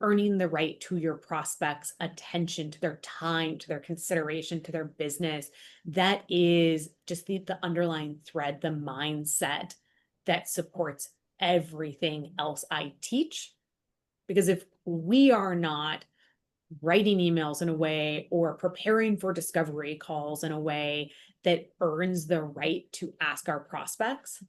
earning the right to your prospects' attention, to their time, to their consideration, to their business. That is just the underlying thread, the mindset that supports everything else I teach. Because if we are not writing emails in a way or preparing for discovery calls in a way that earns the right to ask our prospects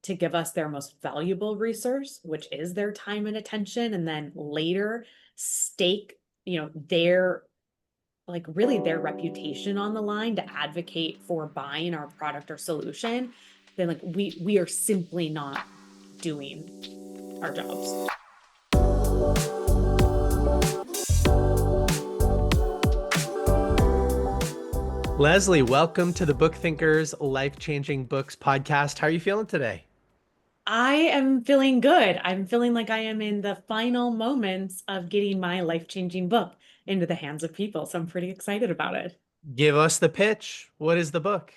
to give us their most valuable resource, which is their time and attention, and then later stake, their really their reputation on the line to advocate for buying our product or solution, then we are simply not doing our jobs. Leslie, welcome to the Book Thinkers Life-Changing Books podcast. How are you feeling today? I am feeling good. I'm feeling like I am in the final moments of getting my life-changing book into the hands of people. So I'm pretty excited about it. Give us the pitch. What is the book?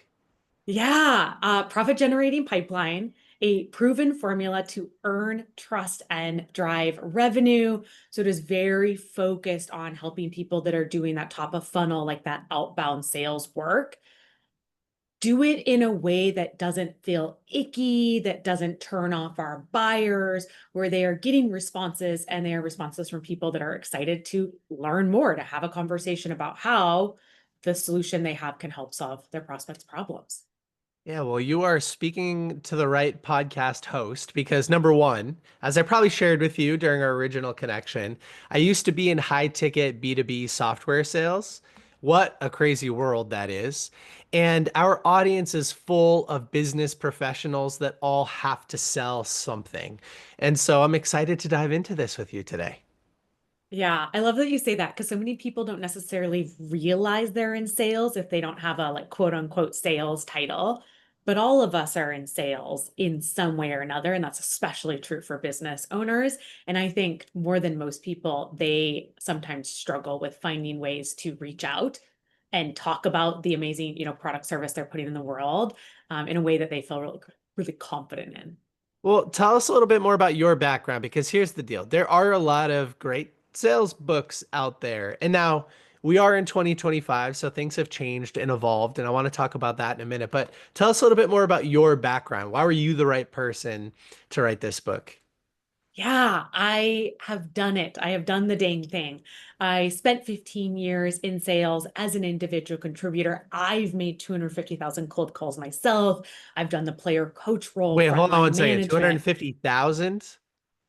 Yeah, profit generating pipeline, a proven formula to earn trust and drive revenue. So it is very focused on helping people that are doing that top of funnel, like that outbound sales work, do it in a way that doesn't feel icky, that doesn't turn off our buyers, where they are getting responses and they are responses from people that are excited to learn more, to have a conversation about how the solution they have can help solve their prospects' problems. Yeah, well, you are speaking to the right podcast host because number one, as I probably shared with you during our original connection, I used to be in high ticket B2B software sales. What a crazy world that is. And our audience is full of business professionals that all have to sell something. And so I'm excited to dive into this with you today. Yeah, I love that you say that because so many people don't necessarily realize they're in sales if they don't have a quote unquote sales title. But all of us are in sales in some way or another. And that's especially true for business owners. And I think more than most people, they sometimes struggle with finding ways to reach out and talk about the amazing, product service they're putting in the world in a way that they feel really, really confident in. Well, tell us a little bit more about your background because here's the deal. There are a lot of great sales books out there. And now we are in 2025, so things have changed and evolved. And I want to talk about that in a minute. But tell us a little bit more about your background. Why were you the right person to write this book? Yeah, I have done it. I have done the dang thing. I spent 15 years in sales as an individual contributor. I've made 250,000 cold calls myself. I've done the player coach role, Wait, hold on frontline one second. management. 250,000?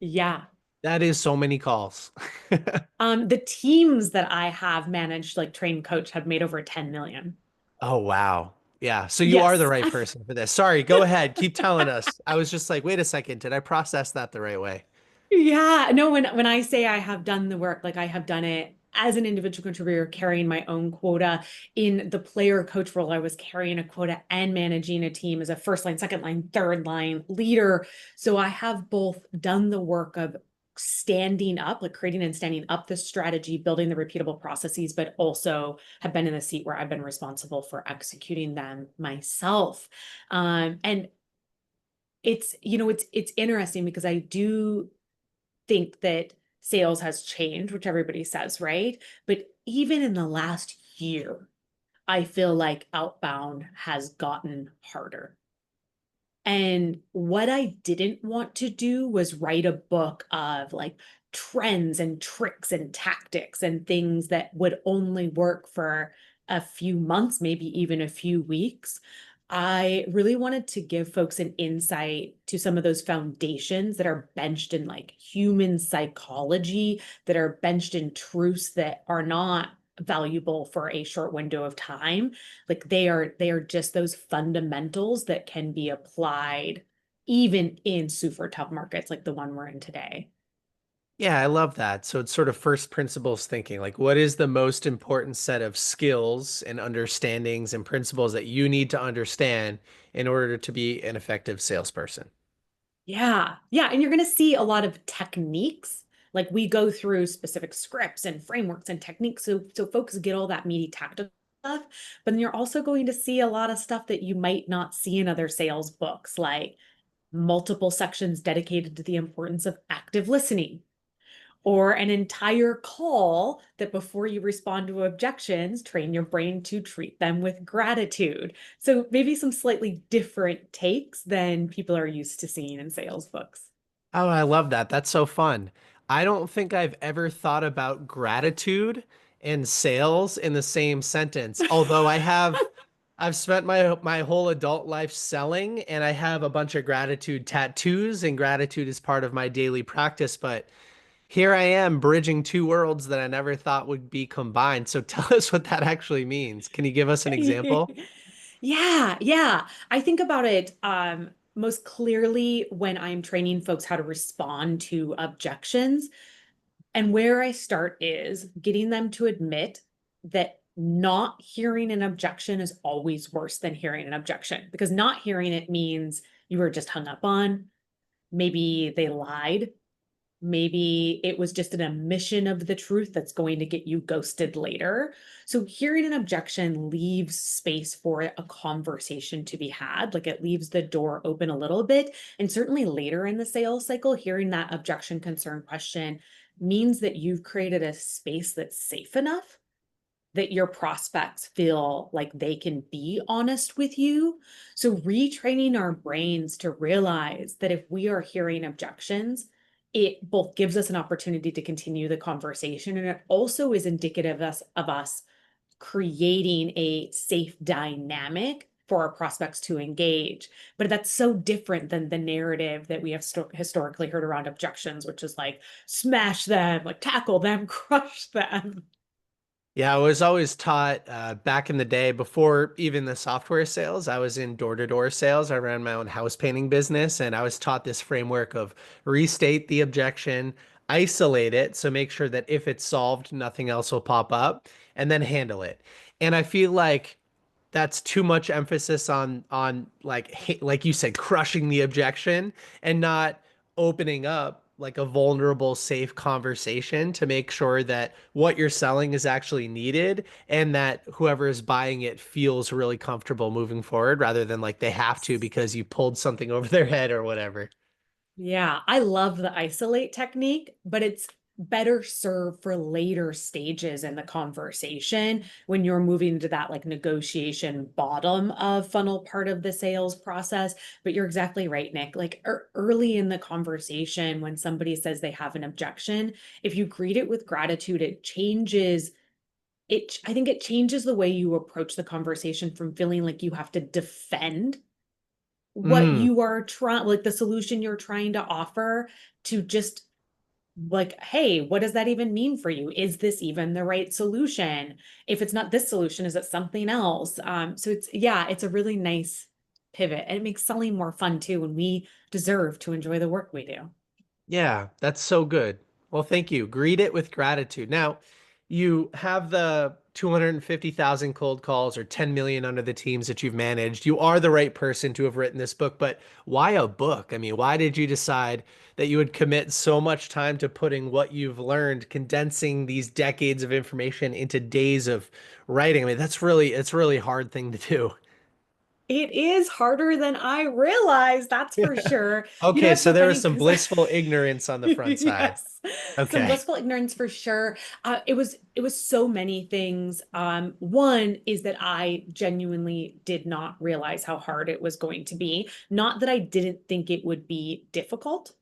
Yeah. That is so many calls. The teams that I have managed, like train coach, have made over 10 million. Oh, wow. Yeah. So you are the Yes. right person for this. Sorry, go ahead. Keep telling us. I was just like, wait a second. Did I process that the right way? Yeah, no, when I say I have done the work, like I have done it as an individual contributor, carrying my own quota. In the player coach role, I was carrying a quota and managing a team as a first line, second line, third line leader. So I have both done the work of standing up, like creating and standing up the strategy, building the repeatable processes, but also have been in the seat where I've been responsible for executing them myself. And it's interesting because I do think that sales has changed, which everybody says, right? But even in the last year, I feel like outbound has gotten harder. And what I didn't want to do was write a book of trends and tricks and tactics and things that would only work for a few months, maybe even a few weeks. I really wanted to give folks an insight to some of those foundations that are benched in human psychology, that are benched in truths that are not valuable for a short window of time. Like they are just those fundamentals that can be applied even in super tough markets like the one we're in today. Yeah, I love that. So it's sort of first principles thinking. Like, what is the most important set of skills and understandings and principles that you need to understand in order to be an effective salesperson? Yeah. Yeah. And you're going to see a lot of techniques. Like we go through specific scripts and frameworks and techniques. So folks get all that meaty tactical stuff. But then you're also going to see a lot of stuff that you might not see in other sales books, like multiple sections dedicated to the importance of active listening, or an entire call that before you respond to objections, train your brain to treat them with gratitude. So maybe some slightly different takes than people are used to seeing in sales books. Oh, I love that. That's so fun. I don't think I've ever thought about gratitude and sales in the same sentence. Although I've spent my whole adult life selling and I have a bunch of gratitude tattoos and gratitude is part of my daily practice, but here I am bridging two worlds that I never thought would be combined. So tell us what that actually means. Can you give us an example? Yeah, yeah. I think about it most clearly when I'm training folks how to respond to objections. And where I start is getting them to admit that not hearing an objection is always worse than hearing an objection because not hearing it means you were just hung up on. Maybe they lied. Maybe it was just an omission of the truth that's going to get you ghosted later. So, hearing an objection leaves space for a conversation to be had. Like it leaves the door open a little bit. And certainly later in the sales cycle, hearing that objection, concern, question means that you've created a space that's safe enough that your prospects feel like they can be honest with you. So, retraining our brains to realize that if we are hearing objections, it both gives us an opportunity to continue the conversation and it also is indicative of us creating a safe dynamic for our prospects to engage. But that's so different than the narrative that we have historically heard around objections, which is like smash them, like tackle them, crush them. Yeah, I was always taught back in the day before even the software sales. I was in door-to-door sales. I ran my own house painting business, and I was taught this framework of restate the objection, isolate it, so make sure that if it's solved, nothing else will pop up, and then handle it. And I feel like that's too much emphasis on like you said, crushing the objection and not opening up like a vulnerable, safe conversation to make sure that what you're selling is actually needed and that whoever is buying it feels really comfortable moving forward rather than like they have to because you pulled something over their head or whatever. Yeah, I love the isolate technique, but it's better served for later stages in the conversation when you're moving to that like negotiation bottom of funnel part of the sales process. But you're exactly right, Nick. Like early in the conversation, when somebody says they have an objection, if you greet it with gratitude, it changes it. I think it changes the way you approach the conversation from feeling like you have to defend what Mm, you are trying, like the solution you're trying to offer, to just like, hey, what does that even mean for you? Is this even the right solution? If it's not this solution, is it something else? So it's, yeah, it's a really nice pivot and it makes selling more fun too when we deserve to enjoy the work we do. yeah, that's so good. Well, thank you. Greet it with gratitude. Now, you have the 250,000 cold calls or 10 million under the teams that you've managed. You are the right person to have written this book, but why a book? I mean, why did you decide that you would commit so much time to putting what you've learned, condensing these decades of information into days of writing? I mean, it's a really hard thing to do. It is harder than I realized, that's for sure. You know, Okay, it's so so there was funny some because blissful ignorance on the front side. yes, some Okay. blissful ignorance for sure. It was so many things. One is that I genuinely did not realize how hard it was going to be. Not that I didn't think it would be difficult,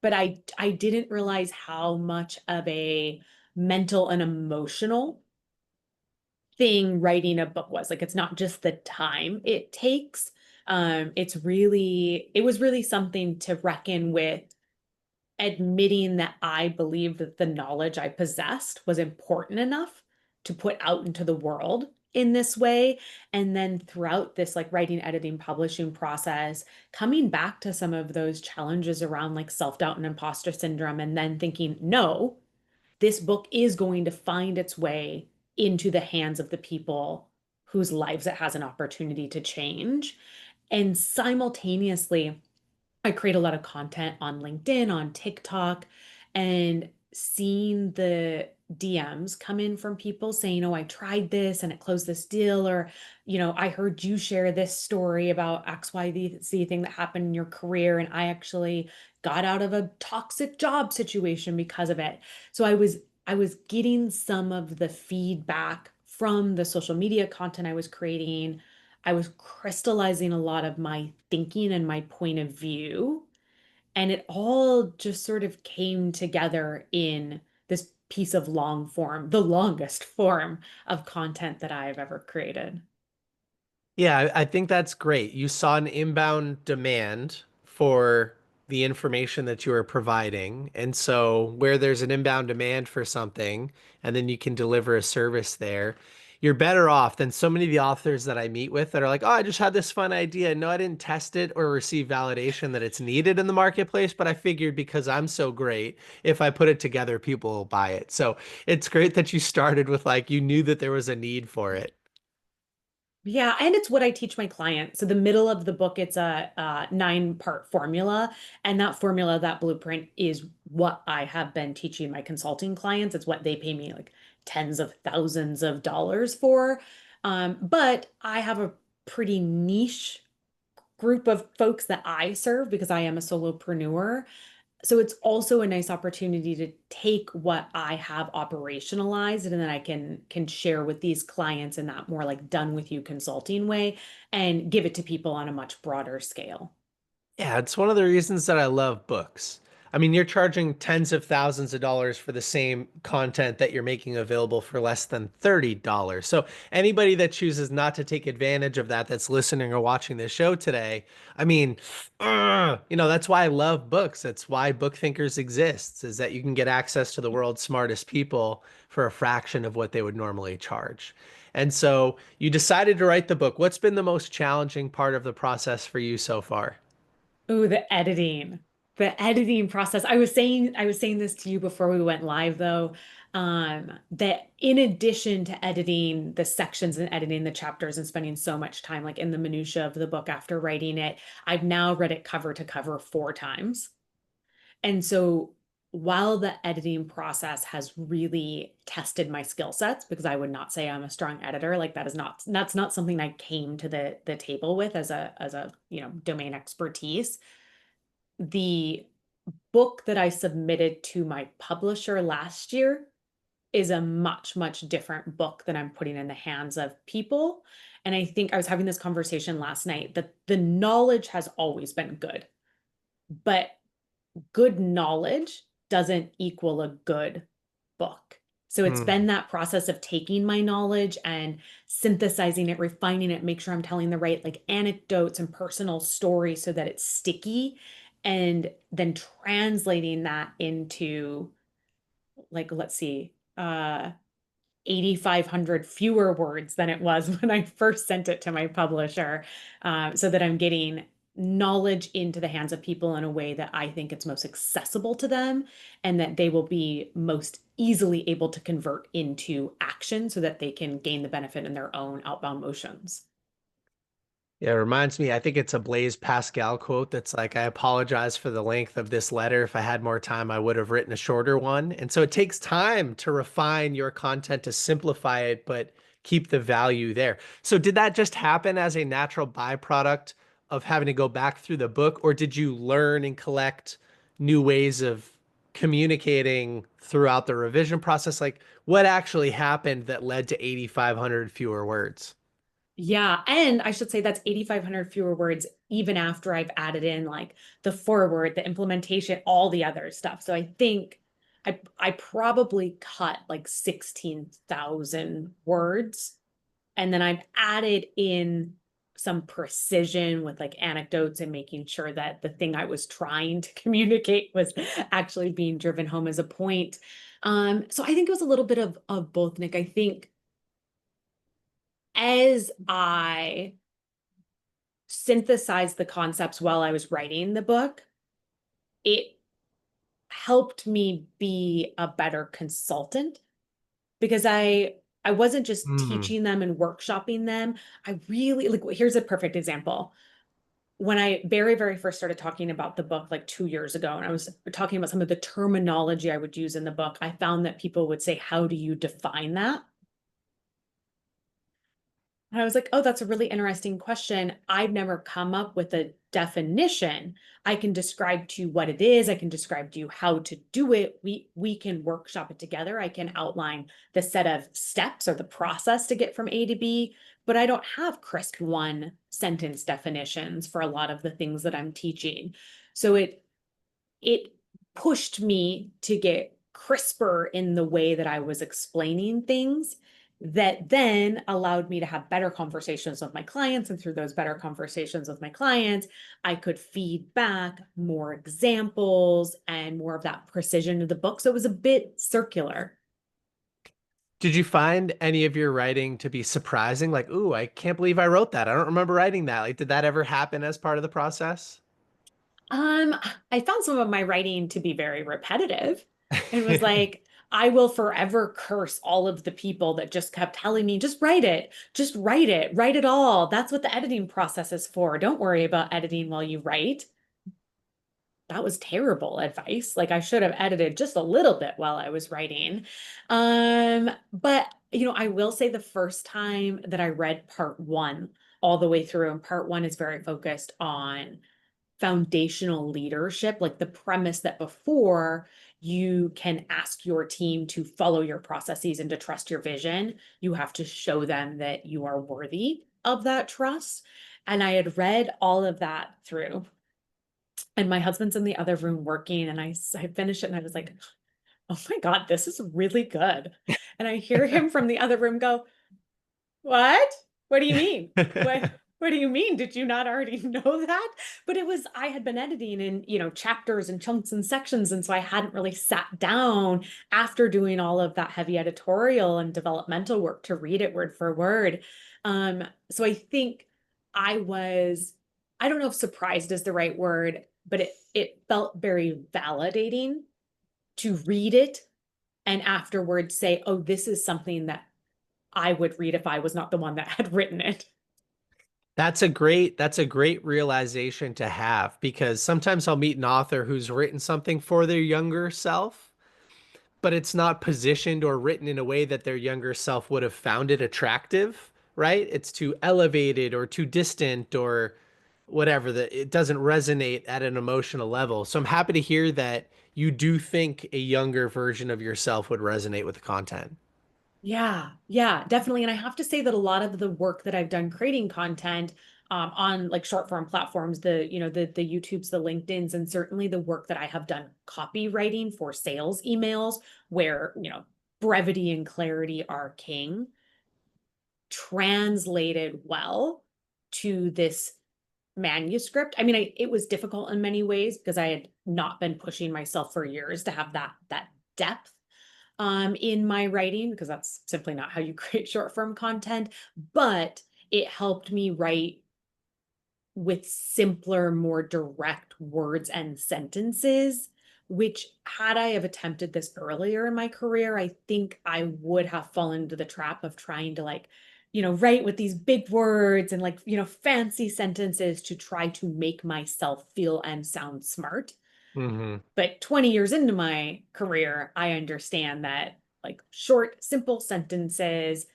but I didn't realize how much of a mental and emotional thing writing a book was. Like it's not just the time it takes. It was really something to reckon with, admitting that I believed that the knowledge I possessed was important enough to put out into the world in this way. And then throughout this like writing, editing, publishing process, coming back to some of those challenges around like self-doubt and imposter syndrome, and then thinking, no, this book is going to find its way into the hands of the people whose lives it has an opportunity to change. And simultaneously, I create a lot of content on LinkedIn, on TikTok, and seeing the DMs come in from people saying, oh, I tried this and it closed this deal, or, I heard you share this story about XYZ thing that happened in your career, and I actually got out of a toxic job situation because of it. So I was getting some of the feedback from the social media content I was creating. I was crystallizing a lot of my thinking and my point of view. And it all just sort of came together in this piece of long form, the longest form of content that I've ever created. Yeah, I think that's great. You saw an inbound demand for the information that you are providing. And so, where there's an inbound demand for something, and then you can deliver a service there, you're better off than so many of the authors that I meet with that are like, oh, I just had this fun idea. No, I didn't test it or receive validation that it's needed in the marketplace, but I figured because I'm so great, if I put it together, people will buy it. So, it's great that you started with like, you knew that there was a need for it. Yeah, and it's what I teach my clients. So the middle of the book, it's a 9-part formula, and that formula, that blueprint, is what I have been teaching my consulting clients. It's what they pay me like tens of thousands of dollars for. But I have a pretty niche group of folks that I serve because I am a solopreneur. So it's also a nice opportunity to take what I have operationalized and then I can share with these clients in that more like done with you consulting way and give it to people on a much broader scale. Yeah, it's one of the reasons that I love books. I mean, you're charging tens of thousands of dollars for the same content that you're making available for less than $30. So anybody that chooses not to take advantage of that, that's listening or watching this show today, I mean, that's why I love books. That's why Book Thinkers exists, is that you can get access to the world's smartest people for a fraction of what they would normally charge. And so you decided to write the book. What's been the most challenging part of the process for you so far? Ooh, the editing. The editing process. I was saying this to you before we went live though, that in addition to editing the sections and editing the chapters and spending so much time like in the minutia of the book after writing it, I've now read it cover to cover 4 times. And so while the editing process has really tested my skill sets, because I would not say I'm a strong editor, like that's not something I came to the table with as a domain expertise. The book that I submitted to my publisher last year is a much, much different book than I'm putting in the hands of people. And I think I was having this conversation last night that the knowledge has always been good, but good knowledge doesn't equal a good book. So it's been Hmm. that process of taking my knowledge and synthesizing it, refining it, make sure I'm telling the right like anecdotes and personal stories so that it's sticky, and then translating that into like, let's see, 8,500 fewer words than it was when I first sent it to my publisher, so that I'm getting knowledge into the hands of people in a way that I think it's most accessible to them and that they will be most easily able to convert into action so that they can gain the benefit in their own outbound motions. Yeah, it reminds me, I think it's a Blaise Pascal quote that's like, I apologize for the length of this letter. If I had more time, I would have written a shorter one. And so it takes time to refine your content to simplify it, but keep the value there. So did that just happen as a natural byproduct of having to go back through the book, or did you learn and collect new ways of communicating throughout the revision process? Like, what actually happened that led to 8,500 fewer words? Yeah, and I should say that's 8,500 fewer words even after I've added in like the forward, the implementation, all the other stuff. So I think I probably cut like 16,000 words, and then I've added in some precision with like anecdotes and making sure that the thing I was trying to communicate was actually being driven home as a point. So I think it was a little bit of both, Nick. I think as I synthesized the concepts while I was writing the book, it helped me be a better consultant because I wasn't just Hmm. teaching them and workshopping them. I really like, here's a perfect example. when I very, very first started talking about the book like 2 years ago, and I was talking about some of the terminology I would use in the book, I found that people would say, how do you define that? And I was like, oh, that's a really interesting question. I've never come up with a definition. I can describe to you what it is. I can describe to you how to do it. We can workshop it together. I can outline the set of steps or the process to get from A to B, but I don't have crisp one sentence definitions for a lot of the things that I'm teaching. So it pushed me to get crisper in the way that I was explaining things that then allowed me to have better conversations with my clients. And through those better conversations with my clients, I could feed back more examples and more of that precision to the book. So it was a bit circular. Did you find any of your writing to be surprising? Like, ooh, I can't believe I wrote that. I don't remember writing that. Like, did that ever happen as part of the process? Um, I found some of my writing to be very repetitive and was like, I will forever curse all of the people that just kept telling me, just write it all. That's what the editing process is for. Don't worry about editing while you write. That was terrible advice. Like I should have edited just a little bit while I was writing. But I will say the first time that I read part one all the way through, and part one is very focused on foundational leadership, like the premise that before you can ask your team to follow your processes and to trust your vision, you have to show them that you are worthy of that trust. And I had read all of that through. And my husband's in the other room working, and I finished it and I was like, oh my God, this is really good. And I hear him from the other room go, what? What do you mean? What do you mean? Did you not already know that? But I had been editing in, chapters and chunks and sections. And so I hadn't really sat down after doing all of that heavy editorial and developmental work to read it word for word. So I think I don't know if surprised is the right word, but it felt very validating to read it and afterwards say, oh, this is something that I would read if I was not the one that had written it. That's a great realization to have because sometimes I'll meet an author who's written something for their younger self, but it's not positioned or written in a way that their younger self would have found it attractive, right? It's too elevated or too distant or whatever, that it doesn't resonate at an emotional level. So I'm happy to hear that you do think a younger version of yourself would resonate with the content. Yeah, yeah, definitely. And I have to say that a lot of the work that I've done creating content on like short form platforms, the YouTubes, the LinkedIn's, and certainly the work that I have done copywriting for sales emails, where brevity and clarity are king, translated well to this manuscript. I mean, it was difficult in many ways because I had not been pushing myself for years to have that depth in my writing, because that's simply not how you create short form content. But it helped me write with simpler, more direct words and sentences, which had I have attempted this earlier in my career, I think I would have fallen into the trap of trying to write with these big words and fancy sentences to try to make myself feel and sound smart. Hmm. But 20 years into my career, I understand that like short, simple sentences,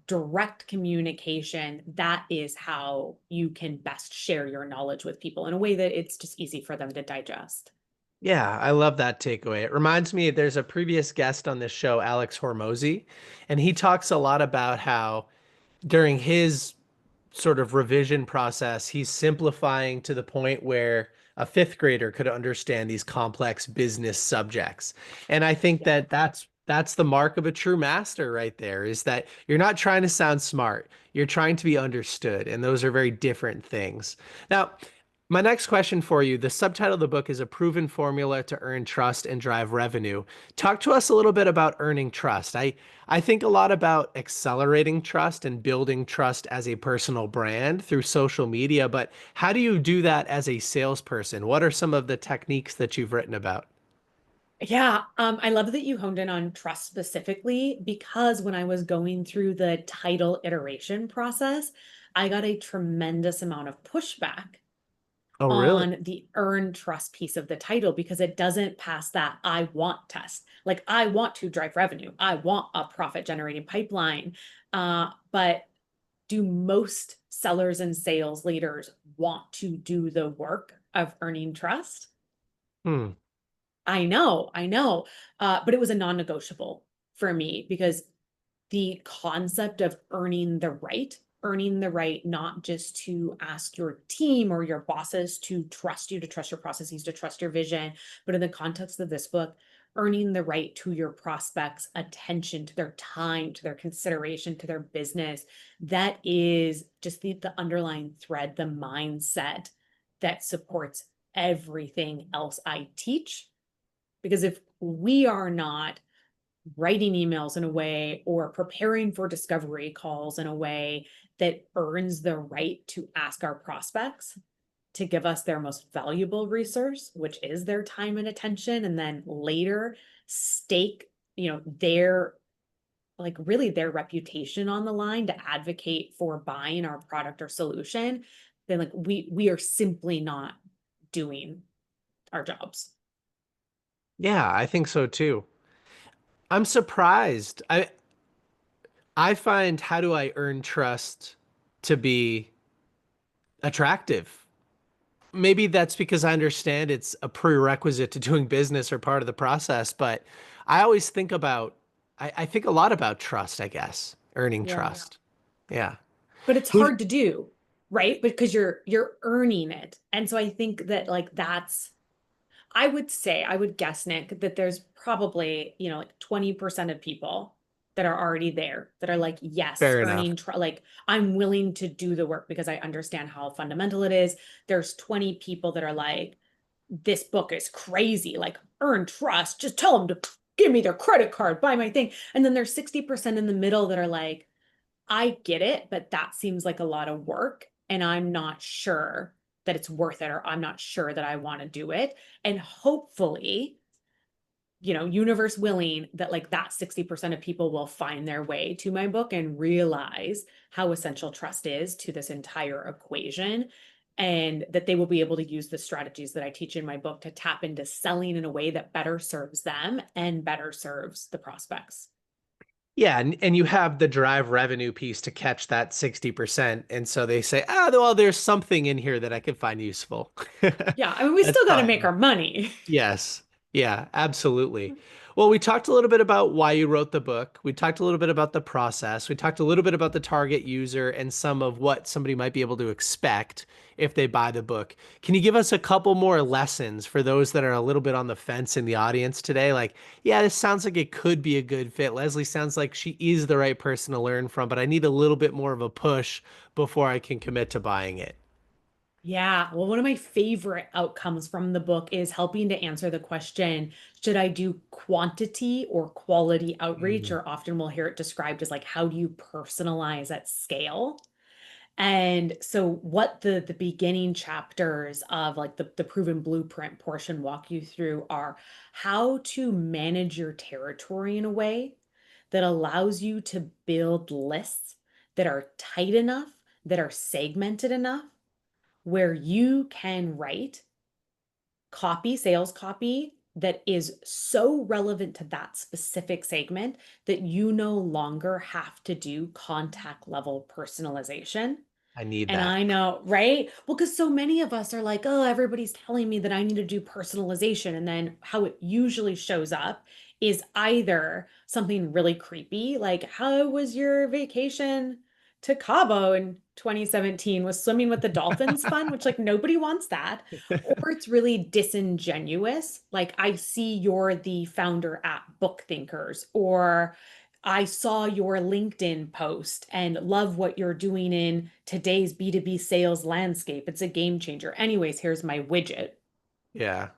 direct communication, that is how you can best share your knowledge with people in a way that it's just easy for them to digest. Yeah, I love that takeaway. It reminds me, there's a previous guest on this show, Alex Hormozy, and he talks a lot about how during his sort of revision process, he's simplifying to the point where a fifth grader could understand these complex business subjects. And I think Yeah. that that's the mark of a true master right there, is that you're not trying to sound smart. You're trying to be understood, and those are very different things. Now, my next question for you, the subtitle of the book is A Proven Formula to Earn Trust and Drive Revenue. Talk to us a little bit about earning trust. I think a lot about accelerating trust and building trust as a personal brand through social media, but how do you do that as a salesperson? What are some of the techniques that you've written about? Yeah, I love that you honed in on trust specifically because when I was going through the title iteration process, I got a tremendous amount of pushback Oh, really? on the earn trust piece of the title because it doesn't pass that I want test. Like I want to drive revenue. I want a profit generating pipeline. But do most sellers and sales leaders want to do the work of earning trust? Hmm. I know. But it was a non-negotiable for me because the concept of earning the right not just to ask your team or your bosses to trust you, to trust your processes, to trust your vision, but in the context of this book, earning the right to your prospects' attention, to their time, to their consideration, to their business. That is just the underlying thread, the mindset that supports everything else I teach. Because if we are not writing emails in a way or preparing for discovery calls in a way that earns the right to ask our prospects to give us their most valuable resource, which is their time and attention, and then later stake, their like really their reputation on the line to advocate for buying our product or solution, then like we are simply not doing our jobs. Yeah, I think so too. I'm surprised. I find how do I earn trust to be attractive. Maybe that's because I understand it's a prerequisite to doing business or part of the process, but I always think about, I think a lot about trust, I guess, earning Yeah. trust. Yeah. But it's Who, hard to do, right? Because you're earning it. And so I think that like that's I would say, I would guess, Nick, that there's probably, like 20% of people that are already there that are like, yes, fair enough. earning, like, I'm willing to do the work because I understand how fundamental it is. There's 20 people that are like, this book is crazy, like, earn trust, just tell them to give me their credit card, buy my thing. And then there's 60% in the middle that are like, I get it, but that seems like a lot of work. And I'm not sure that it's worth it, or I'm not sure that I want to do it. And hopefully, universe willing, that like that 60% of people will find their way to my book and realize how essential trust is to this entire equation. And that they will be able to use the strategies that I teach in my book to tap into selling in a way that better serves them and better serves the prospects. Yeah, and you have the drive revenue piece to catch that 60%. And so they say, ah, well, there's something in here that I could find useful. Yeah, I mean, we That's still got to make fine. our money. Yes. Yeah, absolutely. Well, we talked a little bit about why you wrote the book. We talked a little bit about the process. We talked a little bit about the target user and some of what somebody might be able to expect if they buy the book. Can you give us a couple more lessons for those that are a little bit on the fence in the audience today? Like, yeah, this sounds like it could be a good fit. Leslie sounds like she is the right person to learn from, but I need a little bit more of a push before I can commit to buying it. Yeah, well, one of my favorite outcomes from the book is helping to answer the question, should I do quantity or quality outreach? Mm, Or often we'll hear it described as like, how do you personalize at scale? And so what the beginning chapters of like the proven blueprint portion walk you through are how to manage your territory in a way that allows you to build lists that are tight enough, that are segmented enough where you can write sales copy that is so relevant to that specific segment that you no longer have to do contact level personalization. I need And that. I know, right? Well, because so many of us are like, oh, everybody's telling me that I need to do personalization. And then how it usually shows up is either something really creepy, like, how was your vacation to Cabo in 2017? Was swimming with the dolphins fun? Which, like, nobody wants that. Or it's really disingenuous. Like, I see you're the founder at Book Thinkers, or I saw your LinkedIn post and love what you're doing in today's B2B sales landscape. It's a game changer. Anyways, here's my widget, Yeah.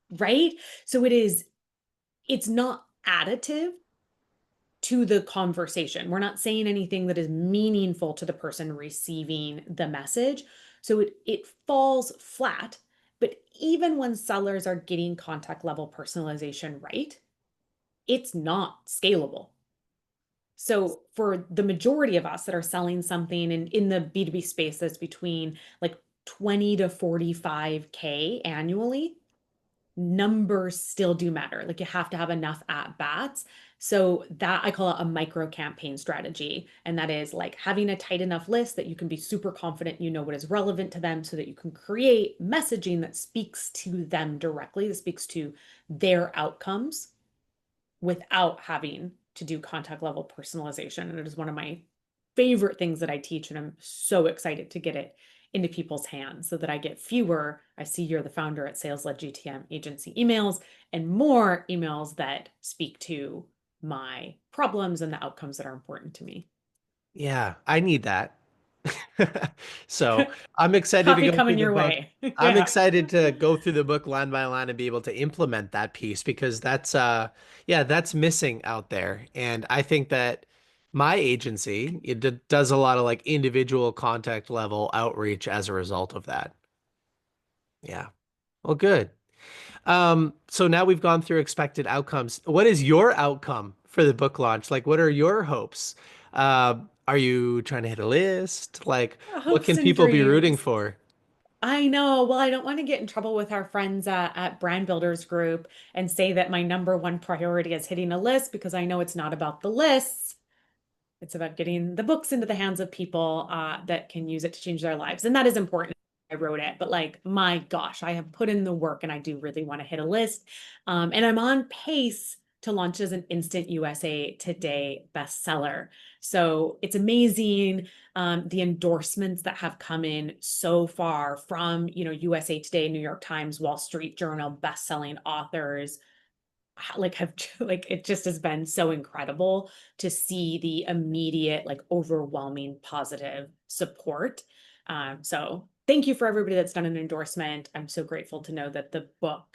right? So it's not additive to the conversation. We're not saying anything that is meaningful to the person receiving the message. So it falls flat. But even when sellers are getting contact level personalization right, it's not scalable. So for the majority of us that are selling something in the B2B space that's between like 20 to 45K annually, numbers still do matter. Like you have to have enough at bats. So that I call it a micro campaign strategy. And that is like having a tight enough list that you can be super confident you know what is relevant to them so that you can create messaging that speaks to them directly, that speaks to their outcomes without having to do contact level personalization. And it is one of my favorite things that I teach. And I'm so excited to get it into people's hands so that I get fewer, I see you're the founder at Sales-Led GTM Agency emails, and more emails that speak to my problems and the outcomes that are important to me. Yeah, I need that. So I'm excited to Copy go through coming the your book. way. I'm Yeah. excited to go through the book line by line and be able to implement that piece because yeah, that's missing out there. And I think that my agency, does a lot of like individual contact level outreach as a result of that. Yeah. Well, good. So now we've gone through expected outcomes. What is your outcome for the book launch? Like, what are your hopes? Uh, are you trying to hit a list? Like, what Hopes can and people be rooting dreams. for? I know. Well, I don't want to get in trouble with our friends at Brand Builders Group and say that my number one priority is hitting a list because I know it's not about the lists. It's about getting the books into the hands of people that can use it to change their lives. And that is important. I wrote it, but like, my gosh, I have put in the work and I do really want to hit a list. And I'm on pace to launch as an instant USA Today bestseller. So it's amazing the endorsements that have come in so far from, USA Today, New York Times, Wall Street Journal, best-selling authors, like have like it just has been so incredible to see the immediate like overwhelming positive support. So thank you for everybody that's done an endorsement. I'm so grateful to know that the book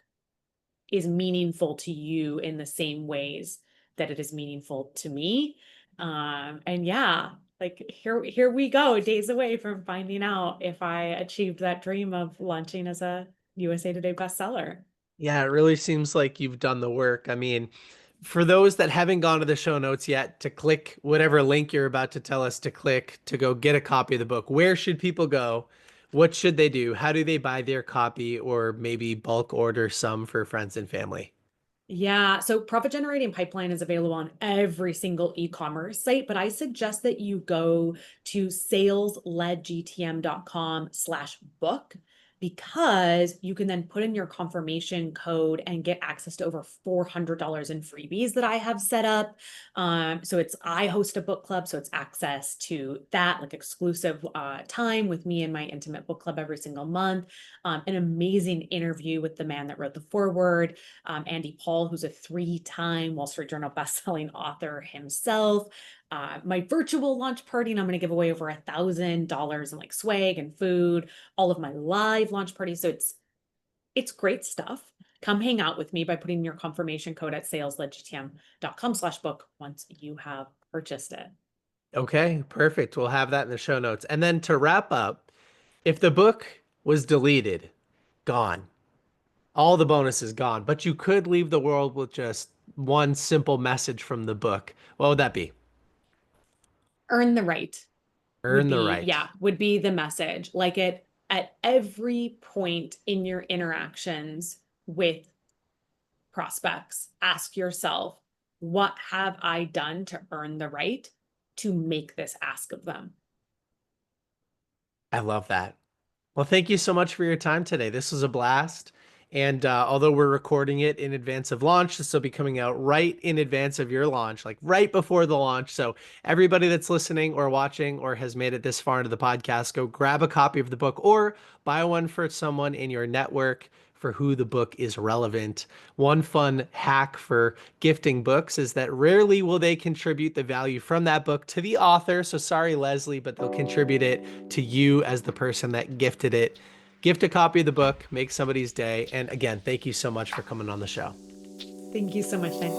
is meaningful to you in the same ways that it is meaningful to me. And yeah, like here we go, days away from finding out if I achieved that dream of launching as a USA Today bestseller. Yeah, it really seems like you've done the work. I mean, for those that haven't gone to the show notes yet, to click whatever link you're about to tell us to click to go get a copy of the book, where should people go? What should they do? How do they buy their copy or maybe bulk order some for friends and family? Yeah, so profit generating pipeline is available on every single e-commerce site, but I suggest that you go to salesledgtm.com/book because you can then put in your confirmation code and get access to over $400 in freebies that I have set up. So I host a book club, so it's access to that like exclusive time with me and my intimate book club every single month. An amazing interview with the man that wrote the foreword, Andy Paul, who's a 3-time Wall Street Journal bestselling author himself. My virtual launch party, and I'm going to give away over $1,000 in like swag and food, all of my live launch parties. So it's great stuff. Come hang out with me by putting your confirmation code at salesledgtm.com/book once you have purchased it. Okay, perfect. We'll have that in the show notes. And then to wrap up, if the book was deleted, gone, all the bonuses gone, but you could leave the world with just one simple message from the book, what would that be? Earn the right Earn the right. would be the message. Like at every point in your interactions with prospects, ask yourself, what have I done to earn the right to make this ask of them? I love that. Well, thank you so much for your time today. This was a blast. And although we're recording it in advance of launch, this will be coming out right in advance of your launch, like right before the launch. So everybody that's listening or watching or has made it this far into the podcast, go grab a copy of the book or buy one for someone in your network for who the book is relevant. One fun hack for gifting books is that rarely will they contribute the value from that book to the author. So sorry, Leslie, but they'll contribute it to you as the person that gifted it. Gift a copy of the book, make somebody's day. And again, thank you so much for coming on the show. Thank you so much, Nick.